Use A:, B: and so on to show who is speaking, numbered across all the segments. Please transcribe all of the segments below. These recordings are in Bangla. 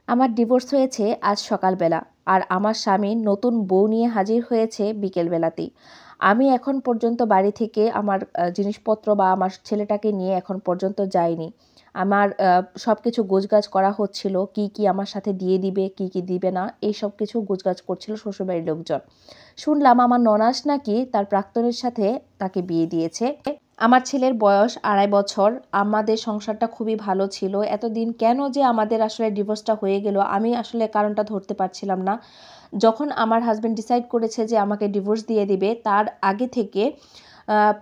A: আমার ডিভোর্স হয়েছে আজ সকালবেলা, আর আমার স্বামী নতুন বউ নিয়ে হাজির হয়েছে বিকেলবেলাতেই। আমি এখন পর্যন্ত বাড়ি থেকে আমার জিনিসপত্র বা আমার ছেলেটাকে নিয়ে এখন পর্যন্ত যাইনি। আমার সব কিছু গোছগাছ করা হচ্ছিল, কি কি আমার সাথে দিয়ে দিবে, কি কি দিবে না, এই সব কিছু গোছগাছ করছিল শ্বশুরবাড়ির লোকজন। শুনলাম আমার ননাস নাকি তার প্রাক্তনের সাথে তাকে বিয়ে দিয়েছে। আমার ছেলের বয়স 2.5 বছর। আমাদের সংসারটা খুবই ভালো ছিল। এতদিন কেন যে আমাদের আসলে ডিভোর্সটা হয়ে গেল, আমি আসলে কারণটা ধরতে পারছিলাম না। যখন আমার হাসব্যান্ড ডিসাইড করেছে যে আমাকে ডিভোর্স দিয়ে দিবে, তার আগে থেকে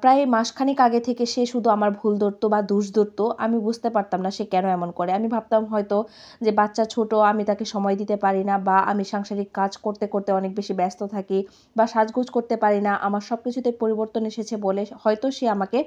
A: প্রায় মাসখানেক আগে থেকে সে শুধু আমার ভুল ধরতো বা দোষ ধরতো। আমি বুঝতে পারতাম না সে কেন এমন করে। আমি ভাবতাম হয়তো যে বাচ্চা ছোট, আমি তাকে সময় দিতে পারি না, বা আমি সাংসারিক কাজ করতে করতে অনেক বেশি ব্যস্ত থাকি, বা সাজগোজ করতে পারি না। আমার সব কিছুতে পরিবর্তন এসেছে বলে হয়তো সে আমাকে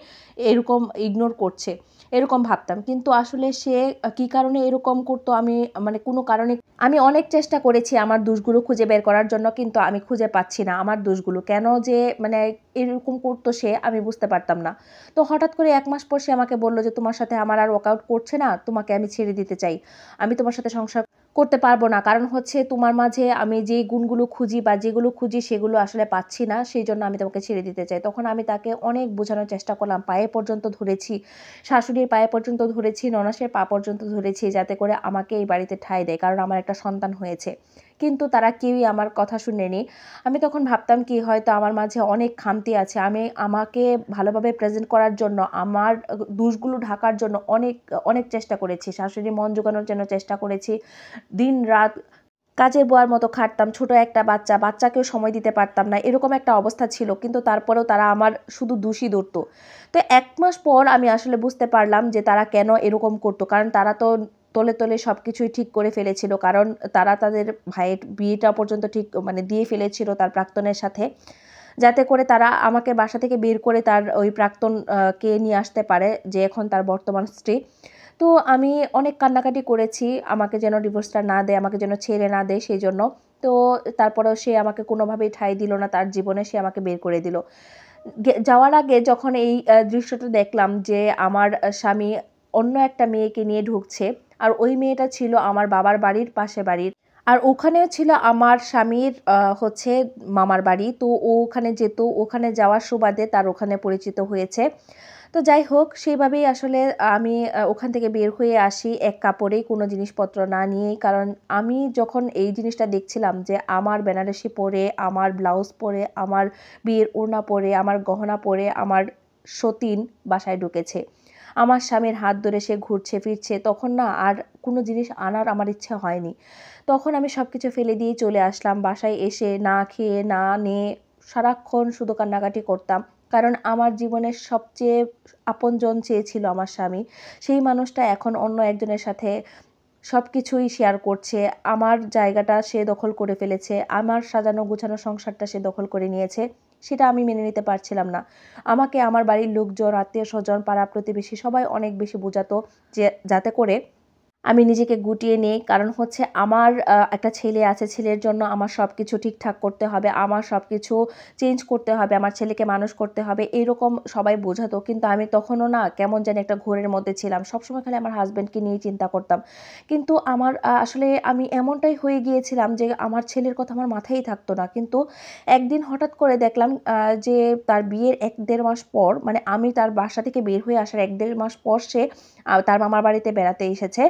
A: এরকম ইগনোর করছে, এরকম ভাবতাম। কিন্তু আসলে সে কী কারণে এরকম করতো, আমি মানে কোনো কারণে আমি অনেক চেষ্টা করেছি আমার দোষগুলো খুঁজে বের করার জন্য, কিন্তু আমি খুঁজে পাচ্ছি না আমার দোষগুলো কেন যে মানে এরকম করতো সে, আমি বুঝতে পারতাম না। তো হঠাৎ করে 1 মাস পর সে আমাকে বলল যে তোমার সাথে আমার আর ওয়ার্কআউট করছে না, তোমাকে আমি ছেড়ে দিতে চাই, আমি তোমার সাথে সংসার করতে পারবো না। কারণ হচ্ছে তোমার মাঝে আমি যে গুণগুলো খুঁজি বা যেগুলো খুঁজি সেগুলো আসলে পাচ্ছি না, সেই জন্য আমি তোমাকে ছেড়ে দিতে চাই। তখন আমি তাকে অনেক বোঝানোর চেষ্টা করলাম, পায়ে পর্যন্ত ধরেছি, শাশুড়ির পায়ে পর্যন্ত ধরেছি, ননাসের পা পর্যন্ত ধরেছি, যাতে করে আমাকে এই বাড়িতে ঠাঁই দেয়, কারণ আমার একটা সন্তান হয়েছে। কিন্তু তারা কেউই আমার কথা শুনেনি। আমি তখন ভাবতাম কি হয়তো আমার মাঝে অনেক খামতি আছে, আমি আমাকে ভালোভাবে প্রেজেন্ট করার জন্য, আমার দোষগুলো ঢাকার জন্য অনেক অনেক চেষ্টা করেছি, শাশুড়ির মন জোগানোর জন্য চেষ্টা করেছি। দিন রাত কাজের বুয়ার মতো খাটতাম, ছোট একটা বাচ্চাকেও সময় দিতে পারতাম না, এরকম একটা অবস্থা ছিল। কিন্তু তারপরেও তারা আমার শুধু দোষই ধরতো। তো 1 মাস পর আমি আসলে বুঝতে পারলাম যে তারা কেন এরকম করতো। কারণ তারা তো তলে তলে সব কিছুই ঠিক করে ফেলেছিল, কারণ তারা তাদের ভাইয়ের বিয়েটা পর্যন্ত ঠিক মানে দিয়ে ফেলেছিল তার প্রাক্তনের সাথে, যাতে করে তারা আমাকে বাসা থেকে বের করে তার ওই প্রাক্তন কে নিয়ে আসতে পারে, যে এখন তার বর্তমান স্ত্রী। তো আমি অনেক কান্নাকাটি করেছি, আমাকে যেন ডিভোর্সটা না দেয়, আমাকে যেন ছেড়ে না দেয় সেই জন্য। তো তারপরেও সে আমাকে কোনোভাবেই ঠাঁই দিল না তার জীবনে, সে আমাকে বের করে দিল। যাওয়ার আগে যখন এই দৃশ্যটা দেখলাম যে আমার স্বামী অন্য একটা মেয়েকে নিয়ে ঢুকছে, আর ওই মেয়েটা ছিল আমার বাবার বাড়ির পাশে বাড়ির। আর ওখানেও ছিল আমার স্বামীর হচ্ছে মামার বাড়ি। তো ও ওখানে যেত, ওখানে যাওয়ার সুবাদে তার ওখানে পরিচিত হয়েছে। তো যাই হোক, সেইভাবেই আসলে আমি ওখান থেকে বের হয়ে আসি এক কাপড়েই, কোনো জিনিসপত্র না নিয়েই। কারণ আমি যখন এই জিনিসটা দেখছিলাম যে আমার বেনারসি পরে, আমার ব্লাউজ পরে, আমার বিয়ের ওড়না পরে, আমার গহনা পরে আমার সতীন বাসায় ঢুকেছে, আমার স্বামীর হাত ধরে সে ঘুরছে ফিরছে, তখন না আর কোনো জিনিস আনার আমার ইচ্ছে হয়নি। তখন আমি সব কিছু ফেলে দিয়ে চলে আসলাম। বাসায় এসে না খেয়ে না নিয়ে সারাক্ষণ শুধু কান্নাকাটি করতাম। কারণ আমার জীবনের সবচেয়ে আপনজন চেয়েছিল আমার স্বামী। সেই মানুষটা এখন অন্য একজনের সাথে সবকিছুই শেয়ার করছে। আমার জায়গাটা সে দখল করে ফেলেছে। আমার সাজানো গোছানো সংসারটা সে দখল করে নিয়েছে। সেটা আমি মেনে নিতে পারছিলাম না। আমাকে আমার বাড়ির লোকজন, আত্মীয়স্বজন, পাড়া প্রতিবেশী সবাই অনেক বেশি বোঝাতো, যে যাতে করে আমি নিজেকে গুটিয়ে নেই। কারণ হচ্ছে আমার একটা ছেলে আছে, ছেলের জন্য আমার সবকিছু ঠিকঠাক করতে হবে, আমার সবকিছু চেঞ্জ করতে হবে, আমার ছেলেকে মানুষ করতে হবে, এরকম সবাই বোঝাতো। কিন্তু আমি তখনও না কেমন জানি একটা ঘোরের মধ্যে ছিলাম। সবসময় খালি আমার হাসব্যান্ডকে নিয়েই চিন্তা করতাম। কিন্তু আমার আসলে আমি এমনটাই হয়ে গিয়েছিলাম যে আমার ছেলের কথা আমার মাথায়ই থাকতো না। কিন্তু একদিন হঠাৎ করে দেখলাম যে তার বিয়ের ১-১.৫ মাস পর, মানে আমি তার বাসা থেকে বের হয়ে আসার ১-১.৫ মাস পর সে তার মামার বাড়িতে বেড়াতে এসেছে।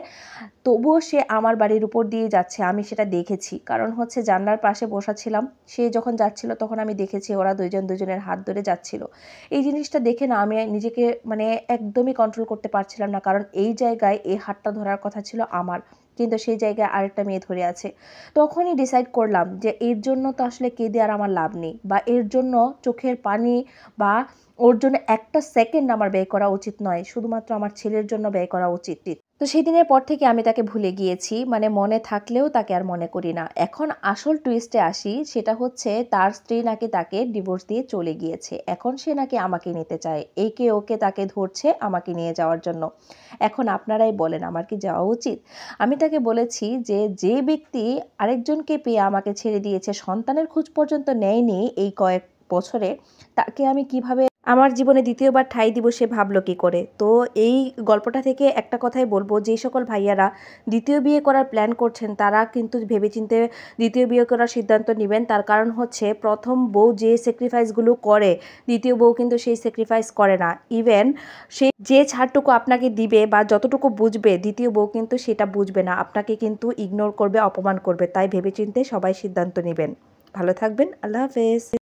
A: তবুও সে আমার বাড়ির উপর দিয়ে যাচ্ছে, আমি সেটা দেখেছি। কারণ হচ্ছে জানলার পাশে বসা ছিলাম। সে যখন যাচ্ছিল তখন আমি দেখেছি ওরা দুইজন দুজনের হাত ধরে যাচ্ছিল। এই জিনিসটা দেখে না আমি নিজেকে মানে একদমই কন্ট্রোল করতে পারছিলাম না। কারণ এই জায়গায় এই হাতটা ধরার কথা ছিল আমার। কিন্তু সেই জায়গায় আরেকটা মেয়ে ধরে আছে। তখনই ডিসাইড করলাম যে এর জন্য তো আসলে কেঁদে আর আমার লাভ নেই, বা এর জন্য চোখের পানি বা ওর জন্য একটা সেকেন্ড আমার ব্যয় করা উচিত নয়। শুধুমাত্র আমার ছেলের জন্য ব্যয় করা উচিত। তো সেদিনের পর থেকে আমি তাকে ভুলে গিয়েছি। মানে মনে থাকলেও তাকে আর মনে করি না। এখন আসল টুইস্টে আসি, সেটা হচ্ছে তার স্ত্রী নাকি তাকে ডিভোর্স দিয়ে চলে গিয়েছে। এখন সে নাকি আমাকে নিতে চায়। একে ওকে তাকে ধরছে আমাকে নিয়ে যাওয়ার জন্য। এখন আপনারাই বলেন আমার কি যাওয়া উচিত? আমি তাকে বলেছি যে, যে ব্যক্তি আরেকজনকে পেয়ে আমাকে ছেড়ে দিয়েছে, সন্তানের খোঁজ পর্যন্ত নেয়নি এই কয়েক বছরে, তাকে আমি কিভাবে আমার জীবনে দ্বিতীয়বার ঠাঁই দিব সে ভাবলো কী করে। তো এই গল্পটা থেকে একটা কথাই বলবো, যেই সকল ভাইয়ারা দ্বিতীয় বিয়ে করার প্ল্যান করছেন তারা কিন্তু ভেবেচিন্তে দ্বিতীয় বিয়ে করার সিদ্ধান্ত নেবেন। তার কারণ হচ্ছে প্রথম বউ যে স্যাক্রিফাইসগুলো করে দ্বিতীয় বউ কিন্তু সেই স্যাক্রিফাইস করে না। ইভেন সে যে ছাড়টুকু আপনাকে দিবে বা যতটুকু বুঝবে দ্বিতীয় বউ কিন্তু সেটা বুঝবে না, আপনাকে কিন্তু ইগনোর করবে, অপমান করবে। তাই ভেবেচিন্তে সবাই সিদ্ধান্ত নেবেন। ভালো থাকবেন। আল্লাহ হাফেজ।